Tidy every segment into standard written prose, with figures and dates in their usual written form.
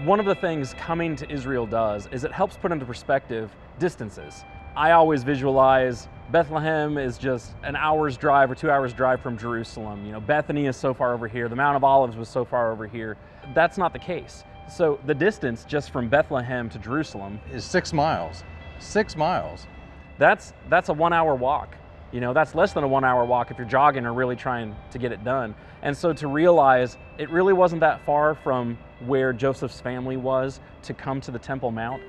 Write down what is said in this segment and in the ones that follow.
One of the things coming to Israel does is it helps put into perspective distances. I always visualize Bethlehem is just an hour's drive or 2 hours drive from Jerusalem. You know, Bethany is so far over here, the Mount of Olives was so far over here. That's not the case. So the distance just from Bethlehem to Jerusalem Is 6 miles. 6 miles. that's a 1 hour walk. You know, that's less than a 1 hour walk if you're jogging or really trying to get it done. And so to realize it really wasn't that far from where Joseph's family was to come to the Temple Mount.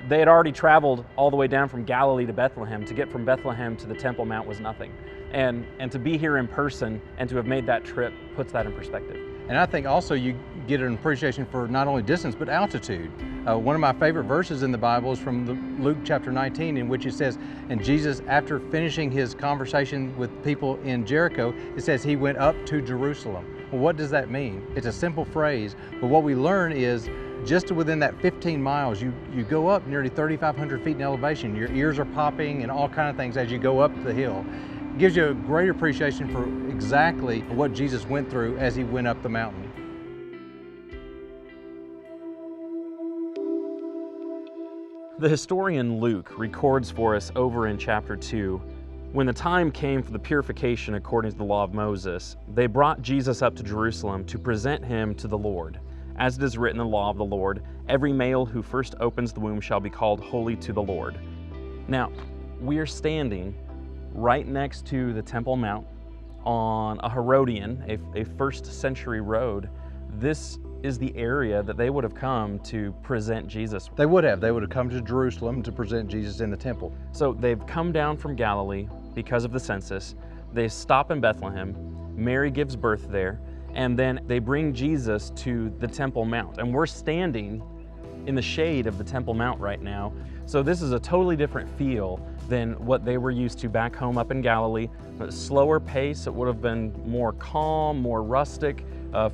They had already traveled all the way down from Galilee to Bethlehem. To get from Bethlehem to the Temple Mount was nothing. And to be here in person and to have made that trip puts that in perspective. And I think also you get an appreciation for not only distance, but altitude. One of my favorite verses in the Bible is from Luke chapter 19, in which it says, and Jesus, after finishing his conversation with people in Jericho, it says he went up to Jerusalem. Well, what does that mean? It's a simple phrase, but what we learn is just within that 15 miles, you go up nearly 3,500 feet in elevation. Your ears are popping and all kinds of things as you go up the hill. It gives you a great appreciation for exactly what Jesus went through as he went up the mountain. The historian Luke records for us over in chapter 2, when the time came for the purification according to the law of Moses, they brought Jesus up to Jerusalem to present him to the Lord. As it is written in the law of the Lord, every male who first opens the womb shall be called holy to the Lord. Now, we are standing right next to the Temple Mount on a Herodian, a first century road. This is the area that they would have come to present Jesus. They would have come to Jerusalem to present Jesus in the temple. So they've come down from Galilee because of the census. They stop in Bethlehem. Mary gives birth there. And then they bring Jesus to the Temple Mount. And we're standing in the shade of the Temple Mount right now. So this is a totally different feel than what they were used to back home up in Galilee. A slower pace, it would have been more calm, more rustic,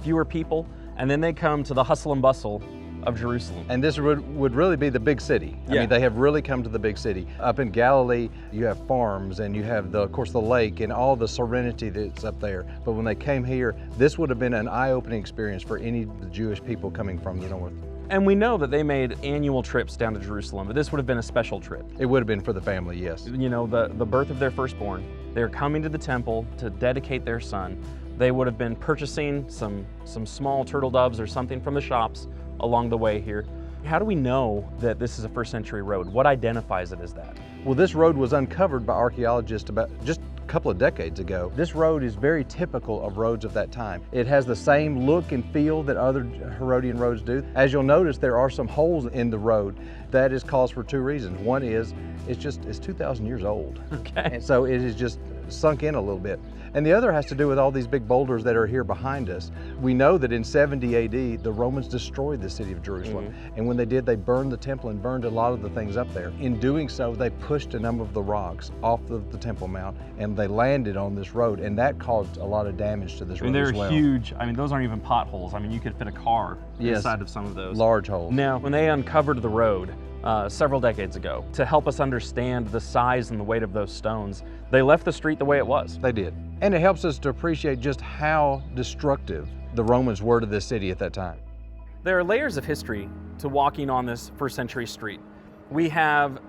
fewer people. And then they come to the hustle and bustle of Jerusalem. And this would really be the big city. I mean, they have really come to the big city. Up in Galilee, you have farms and you have, of course, the lake and all the serenity that's up there. But when they came here, this would have been an eye-opening experience for any of the Jewish people coming from the north. And we know that they made annual trips down to Jerusalem, but this would have been a special trip. It would have been for the family, yes. You know, the birth of their firstborn. They're coming to the temple to dedicate their son. They would have been purchasing some small turtle doves or something from the shops along the way here. How do we know that this is a first century road? What identifies it as that? Well, this road was uncovered by archaeologists about just a couple of decades ago. This road is very typical of roads of that time. It has the same look and feel that other Herodian roads do. As you'll notice, there are some holes in the road. That is caused for two reasons. One is it's 2,000 years old. Okay. And so it is just sunk in a little bit. And the other has to do with all these big boulders that are here behind us. We know that in 70 AD, the Romans destroyed the city of Jerusalem. And when they did, they burned the temple and burned a lot of the things up there. In doing so, they pushed a number of the rocks off of the Temple Mount and they landed on this road. And that caused a lot of damage to this road as well. They're huge. I mean, those aren't even potholes. I mean, you could fit a car inside of some of those. Large holes. Now, when they uncovered the road several decades ago, to help us understand the size and the weight of those stones, they left the street the way it was. They did. And it helps us to appreciate just how destructive the Romans were to this city at that time. There are layers of history to walking on this first century street. We have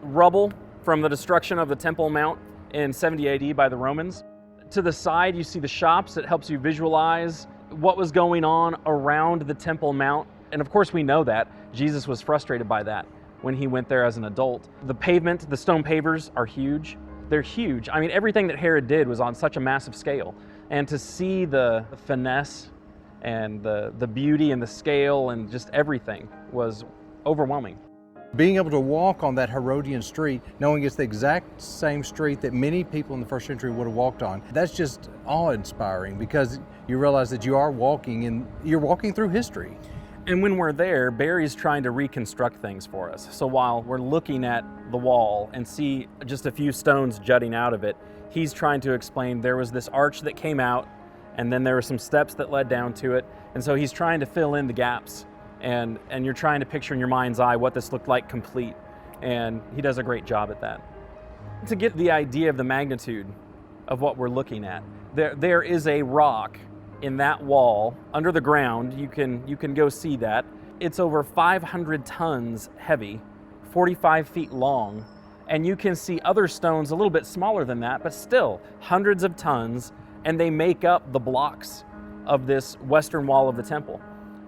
rubble from the destruction of the Temple Mount in 70 AD by the Romans. To the side, you see the shops. It helps you visualize what was going on around the Temple Mount. And of course, we know that Jesus was frustrated by that when he went there as an adult. The pavement, the stone pavers are huge. They're huge. I mean, everything that Herod did was on such a massive scale. And to see the finesse and the beauty and the scale and just everything was overwhelming. Being able to walk on that Herodian street, knowing it's the exact same street that many people in the first century would have walked on, that's just awe-inspiring because you realize that you're walking through history. And when we're there, Barry's trying to reconstruct things for us. So while we're looking at the wall and see just a few stones jutting out of it, he's trying to explain there was this arch that came out and then there were some steps that led down to it. And so he's trying to fill in the gaps and you're trying to picture in your mind's eye what this looked like complete. And he does a great job at that. To get the idea of the magnitude of what we're looking at, there is a rock in that wall under the ground. You can go see that. It's over 500 tons heavy, 45 feet long, and you can see other stones a little bit smaller than that, but still hundreds of tons, and they make up the blocks of this western wall of the temple.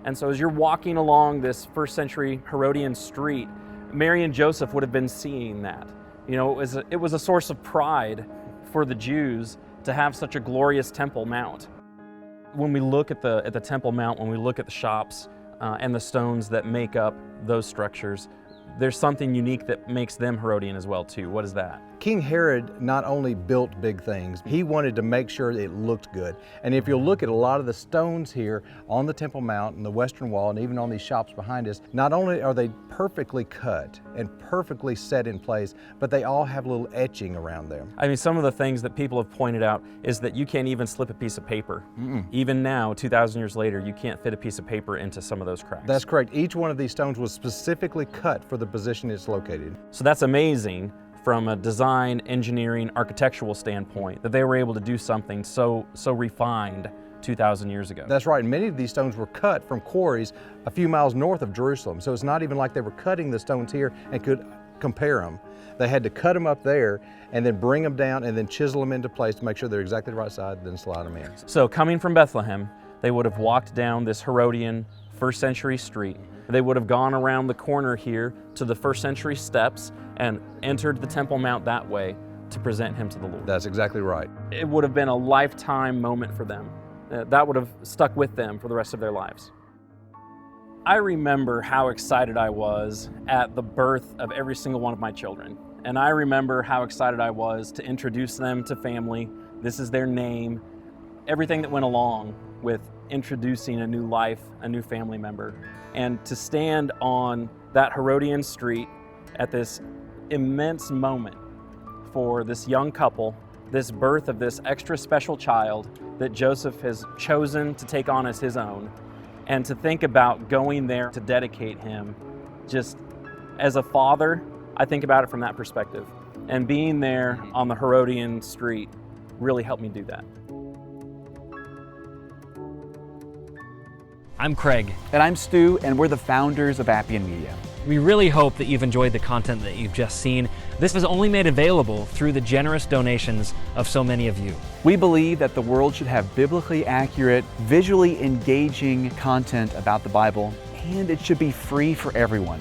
And so as you're walking along this first century Herodian street, Mary and Joseph would have been seeing that. You know, it was a source of pride for the Jews to have such a glorious Temple Mount. When we look at the Temple Mount, when we look at the shops and the stones that make up those structures, there's something unique that makes them Herodian as well too. What is that? King Herod not only built big things, he wanted to make sure it looked good. And if you'll look at a lot of the stones here on the Temple Mount and the Western Wall and even on these shops behind us, not only are they perfectly cut and perfectly set in place, but they all have a little etching around them. I mean, some of the things that people have pointed out is that you can't even slip a piece of paper. Even now, 2,000 years later, you can't fit a piece of paper into some of those cracks. That's correct. Each one of these stones was specifically cut for the position it's located. So that's amazing from a design, engineering, architectural standpoint, that they were able to do something so refined 2,000 years ago. That's right, and many of these stones were cut from quarries a few miles north of Jerusalem. So it's not even like they were cutting the stones here and could compare them. They had to cut them up there and then bring them down and then chisel them into place to make sure they're exactly the right side, then slide them in. So coming from Bethlehem, they would have walked down this Herodian first century street. They would have gone around the corner here to the first century steps and entered the Temple Mount that way to present him to the Lord. That's exactly right. It would have been a lifetime moment for them. That would have stuck with them for the rest of their lives. I remember how excited I was at the birth of every single one of my children. And I remember how excited I was to introduce them to family. This is their name. Everything that went along with introducing a new life, a new family member. And to stand on that Herodian street at this immense moment for this young couple, this birth of this extra special child that Joseph has chosen to take on as his own, and to think about going there to dedicate him, just as a father, I think about it from that perspective. And being there on the Herodian street really helped me do that. I'm Craig. And I'm Stu, and we're the founders of Appian Media. We really hope that you've enjoyed the content that you've just seen. This was only made available through the generous donations of so many of you. We believe that the world should have biblically accurate, visually engaging content about the Bible, and it should be free for everyone.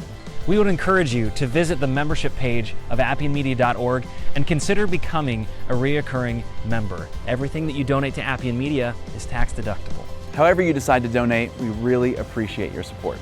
We would encourage you to visit the membership page of appianmedia.org and consider becoming a reoccurring member. Everything that you donate to Appian Media is tax deductible. However you decide to donate, we really appreciate your support.